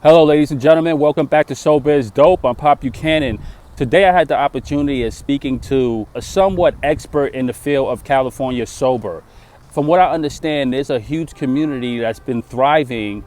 Hello, ladies and gentlemen. Welcome back to Sober is Dope. I'm Pop Buchanan. Today, I had the opportunity of speaking to a somewhat expert in the field of California sober. From what I understand, there's a huge community that's been thriving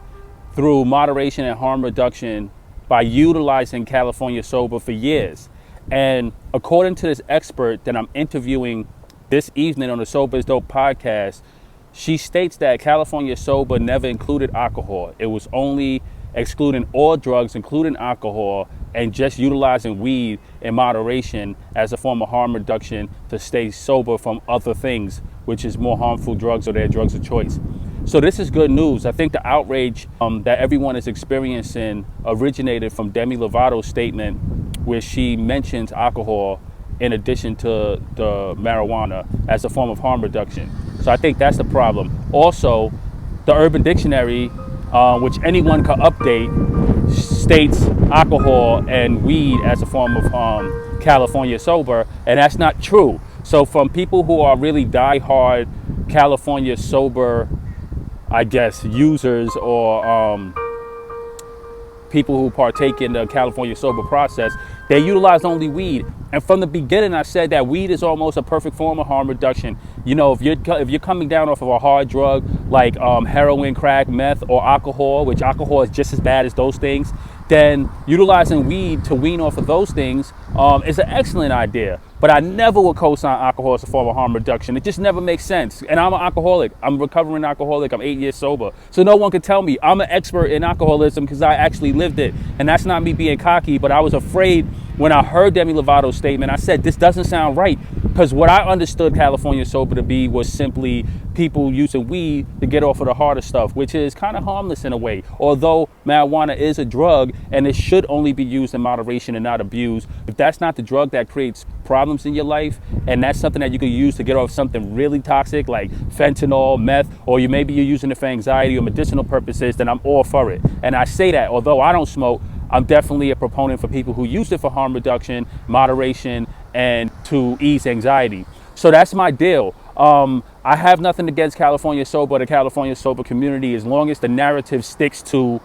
through moderation and harm reduction by utilizing California sober for years. And according to this expert that I'm interviewing this evening on the Sober is Dope podcast, she states that California sober never included alcohol. It was only excluding all drugs, including alcohol, and just utilizing weed in moderation as a form of harm reduction to stay sober from other things, which is more harmful drugs or their drugs of choice. So this is good news. I think the outrage that everyone is experiencing originated from Demi Lovato's statement where she mentions alcohol in addition to the marijuana as a form of harm reduction. So I think that's the problem. Also, the Urban Dictionary, which anyone can update, states alcohol and weed as a form of California sober, and that's not true. So from people who are really diehard California sober, I guess, users or people who partake in the California sober process, they utilize only weed. And from the beginning, I said that weed is almost a perfect form of harm reduction. You know, if you're coming down off of a hard drug like heroin, crack, meth, or alcohol, which alcohol is just as bad as those things, then utilizing weed to wean off of those things is an excellent idea. But I never would co-sign alcohol as a form of harm reduction. It just never makes sense. And I'm an alcoholic. I'm a recovering alcoholic. I'm 8 years sober. So no one can tell me I'm an expert in alcoholism because I actually lived it. And that's not me being cocky, but I was afraid when I heard Demi Lovato's statement. I said, this doesn't sound right. Because what I understood California sober to be was simply people using weed to get off of the harder stuff, which is kind of harmless in a way. Although marijuana is a drug and it should only be used in moderation and not abused. If that's not the drug that creates problems in your life, and that's something that you could use to get off something really toxic like fentanyl, meth, or maybe you're using it for anxiety or medicinal purposes, then I'm all for it. And I say that although I don't smoke, I'm definitely a proponent for people who use it for harm reduction, moderation, and to ease anxiety. So that's my deal. I have nothing against California sober or the California sober community as long as the narrative sticks to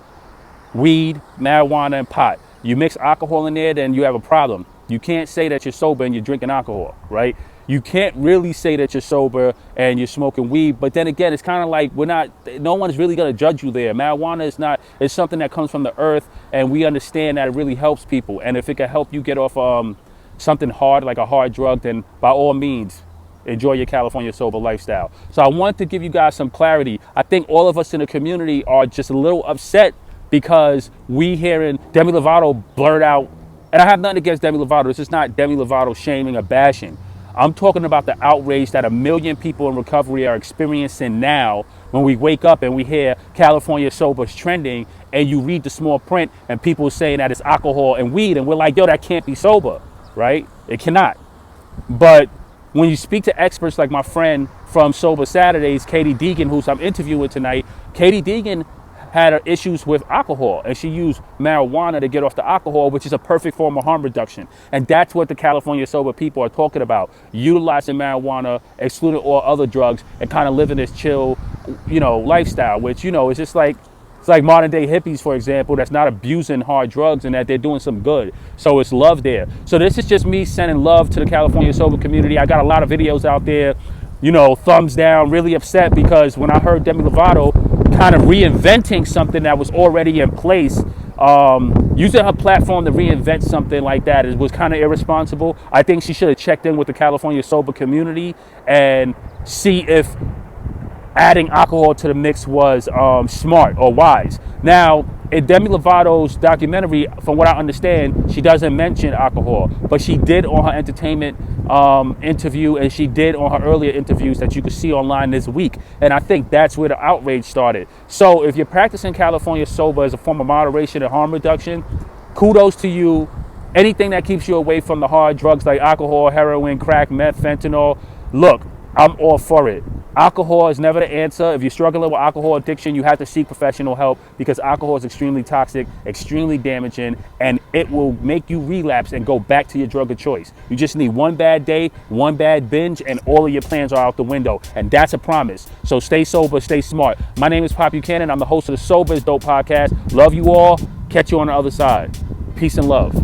weed, marijuana, and pot. You mix alcohol in there, then you have a problem. You can't say that you're sober and you're drinking alcohol, right? You can't really say that you're sober and you're smoking weed, but then again, it's kind of like no one's really going to judge you there. Marijuana it's something that comes from the earth, and we understand that it really helps people. And if it can help you get off something hard, like a hard drug, then by all means, enjoy your California sober lifestyle. So I want to give you guys some clarity. I think all of us in the community are just a little upset because we hearing Demi Lovato blurt out, and I have nothing against Demi Lovato. This is not Demi Lovato shaming or bashing. I'm talking about the outrage that 1 million people in recovery are experiencing now when we wake up and we hear California sober is trending, and you read the small print and people saying that it's alcohol and weed, and we're like, yo, that can't be sober, right? It cannot. But when you speak to experts like my friend from Sober Saturdays, Kaitie Degen, who I'm interviewing tonight, Kaitie Degen had issues with alcohol, and she used marijuana to get off the alcohol, which is a perfect form of harm reduction. And that's what the California sober people are talking about, utilizing marijuana, excluding all other drugs, and kind of living this chill, lifestyle, which, is just like, it's like modern day hippies, for example, that's not abusing hard drugs and that they're doing some good. So it's love there. So this is just me sending love to the California sober community. I got a lot of videos out there, thumbs down, really upset because when I heard Demi Lovato kind of reinventing something that was already in place, using her platform to reinvent something like that was kind of irresponsible. I think she should have checked in with the California sober community and see if adding alcohol to the mix was smart or wise. Now, in Demi Lovato's documentary, from what I understand, she doesn't mention alcohol, but she did on her entertainment interview, and she did on her earlier interviews that you could see online this week. And I think that's where the outrage started. So if you're practicing California sober as a form of moderation and harm reduction, kudos to you. Anything that keeps you away from the hard drugs like alcohol, heroin, crack, meth, fentanyl, look, I'm all for it. Alcohol is never the answer. If you're struggling with alcohol addiction, you have to seek professional help because alcohol is extremely toxic, extremely damaging, and it will make you relapse and go back to your drug of choice. You just need one bad day, one bad binge, and all of your plans are out the window. And that's a promise. So stay sober, stay smart. My name is Pop Buchanan. I'm the host of the Sober is Dope podcast. Love you all. Catch you on the other side. Peace and love.